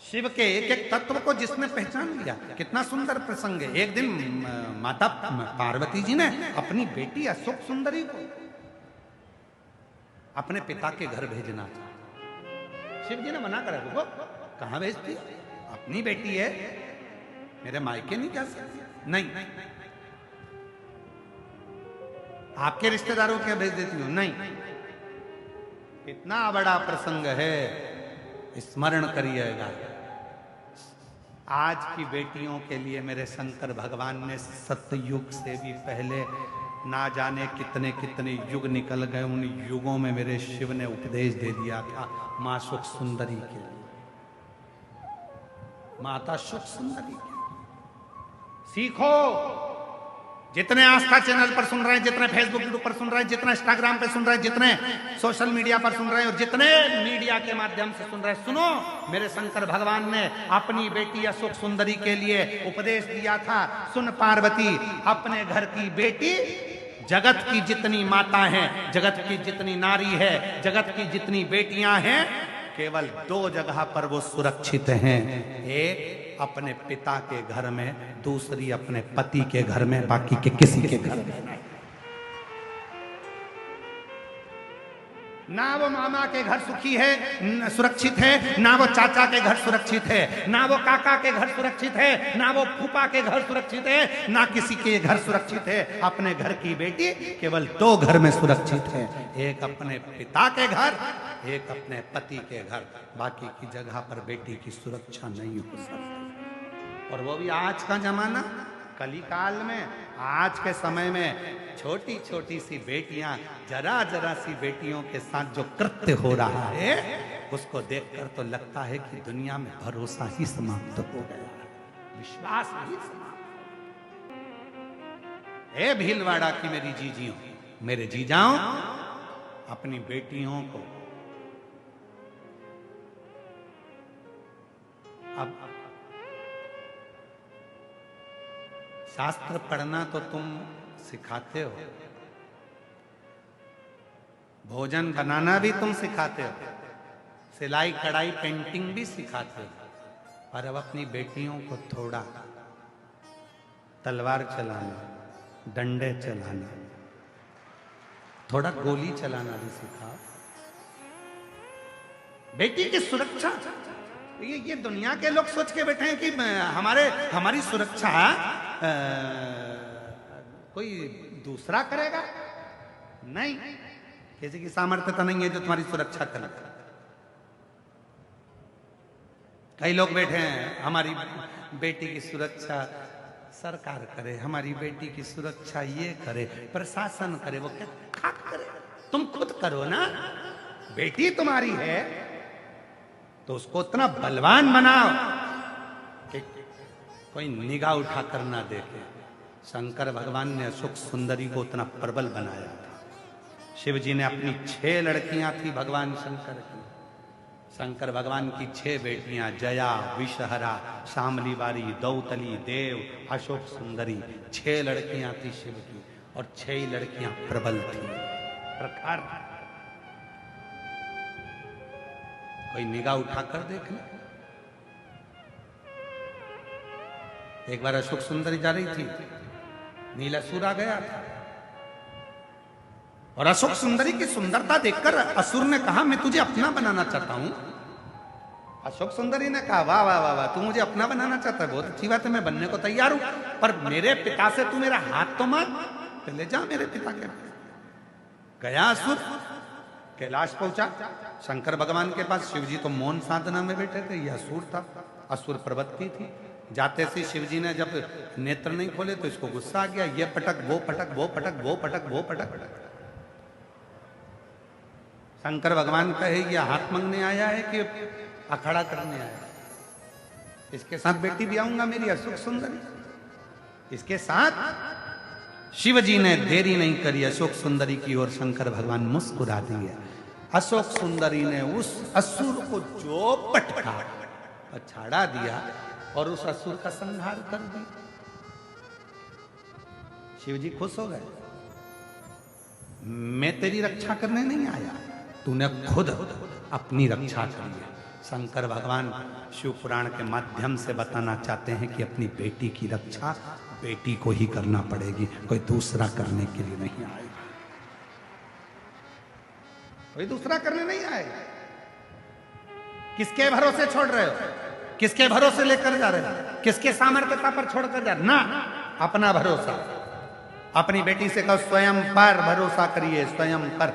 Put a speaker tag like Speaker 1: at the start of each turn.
Speaker 1: शिव के एक एक तत्व को जिसने पहचान लिया, कितना सुंदर प्रसंग है। एक दिन माता पार्वती जी ने अपनी बेटी अशोक सुंदरी को अपने पिता के घर भेजना था। शिव जी ने मना करा, रुको, कहां भेजती? अपनी बेटी है, मेरे मायके नहीं जा सकती। नहीं, आपके रिश्तेदारों के भेज देती हूं। नहीं, इतना बड़ा प्रसंग है, स्मरण करिएगा। आज की बेटियों के लिए मेरे शंकर भगवान ने सतयुग से भी पहले ना जाने कितने कितने युग निकल गए, उन युगों में मेरे शिव ने उपदेश दे दिया था मां सुख सुंदरी के लिए, माता सुख सुंदरी के लिए। सीखो, जितने आस्था चैनल पर सुन रहे हैं, जितने फेसबुक पर सुन रहे हैं, जितने इंस्टाग्राम पे सुन रहे हैं, जितने सोशल मीडिया पर सुन रहे हैं और जितने मीडिया के माध्यम से सुन रहे हैं, सुनो, मेरे शंकर भगवान ने अपनी बेटी अशोक सुंदरी के लिए उपदेश दिया था। सुन पार्वती, अपने घर की बेटी, जगत की जितनी माता है, जगत की जितनी नारी है, जगत की जितनी बेटियां हैं, केवल दो जगह पर वो सुरक्षित हैं। एक अपने पिता के घर में, दूसरी अपने पति के घर में, बाकी के किसी के घर में नहीं। ना वो मामा के घर सुखी है, सुरक्षित है, ना वो चाचा के घर सुरक्षित है, ना वो काका के घर सुरक्षित है, ना वो फूफा के घर सुरक्षित है, ना किसी के घर सुरक्षित है। अपने घर की बेटी केवल दो घर में सुरक्षित है, एक अपने पिता के घर, एक अपने पति के घर, बाकी की जगह पर बेटी की सुरक्षा नहीं हो सकती। और वो भी आज का जमाना, कली काल में, आज के समय में छोटी छोटी सी बेटियां, जरा जरा सी बेटियों के साथ जो कृत्य हो रहा है, उसको देखकर तो लगता है कि दुनिया में भरोसा ही समाप्त हो गया, विश्वास ही समाप्त। हे भीलवाड़ा की मेरी जीजियों, मेरे जीजाओं, अपनी बेटियों को अब शास्त्र पढ़ना तो तुम सिखाते हो, भोजन बनाना भी तुम सिखाते हो, सिलाई कढ़ाई पेंटिंग भी सिखाते हो, और अब अपनी बेटियों को थोड़ा तलवार चलाना, डंडे चलाना, थोड़ा गोली चलाना भी सिखाओ। बेटी की सुरक्षा, ये दुनिया के लोग सोच के बैठे हैं कि हमारी सुरक्षा कोई दूसरा करेगा। नहीं, किसी की सामर्थ्यता नहीं है जो तुम्हारी सुरक्षा करे। कई लोग बैठे हैं, हमारी बेटी की सुरक्षा सरकार करे, हमारी बेटी की सुरक्षा ये करे, प्रशासन करे। वो क्या करे? तुम खुद करो ना। बेटी तुम्हारी है तो उसको उतना बलवान बनाओ कि कोई निगाह उठा कर ना देखे। शंकर भगवान ने अशोक सुंदरी को उतना प्रबल बनाया था। शिव जी ने अपनी 6 लड़कियां थी भगवान शंकर की। शंकर भगवान की 6 बेटियां, जया, विषहरा, शामलीवारी, दौतली, देव, अशोक सुंदरी, 6 लड़कियां थी शिव की, और 6 ही लड़कियां प्रबल थी, प्रखर। कोई निगाह उठाकर देख ले। एक बार अशोक सुंदरी जा रही थी, नीलासुर आ गया था, और अशोक सुंदरी की सुंदरता देखकर असुर ने कहा, मैं तुझे अपना बनाना चाहता हूं। अशोक सुंदरी ने कहा, वाह वाह वाह वाह, तू मुझे अपना बनाना चाहता है, बहुत अच्छी बात है, मैं बनने को तैयार हूं, पर मेरे पिता से तू मेरा हाथ तो मांग, पहले जा मेरे पिता के पास। गया असुर, कैलाश पहुंचा शंकर भगवान के पास। शिव जी तो मौन साधना में बैठे थे, यह असुर था, असुर प्रवृत्ति थी। जाते से शिव जी ने जब नेत्र नहीं खोले तो इसको गुस्सा आ गया, ये पटक, वो पटक, वो पटक, वो पटक, वो पटक। शंकर भगवान कहे, ये हाथ मांगने आया है कि अखाड़ा करने आया है? इसके साथ बेटी भी आऊंगा मेरी अशोक सुंदरी, इसके साथ। शिव जी ने देरी नहीं करी, अशोक सुंदरी की ओर शंकर भगवान मुस्कुरा दिए। अशोक सुंदरी ने उस असुर को जो पटका, पछाड़ा दिया और उस असुर का संहार कर दिया। शिव जी खुश हो गए, मैं तेरी रक्षा करने नहीं आया, तूने खुद अपनी रक्षा करी है। शंकर भगवान शिव पुराण के माध्यम से बताना चाहते हैं कि अपनी बेटी की रक्षा बेटी को ही करना पड़ेगी, कोई दूसरा करने के लिए नहीं आएगा, कोई दूसरा करने नहीं आएगा। किसके भरोसे छोड़ रहे हो, किसके भरोसे लेकर जा रहे हो, किसके सामर्थ्यता पर छोड़कर जा रहे हो? ना, अपना भरोसा, अपनी बेटी से कहो स्वयं पर भरोसा करिए, स्वयं पर।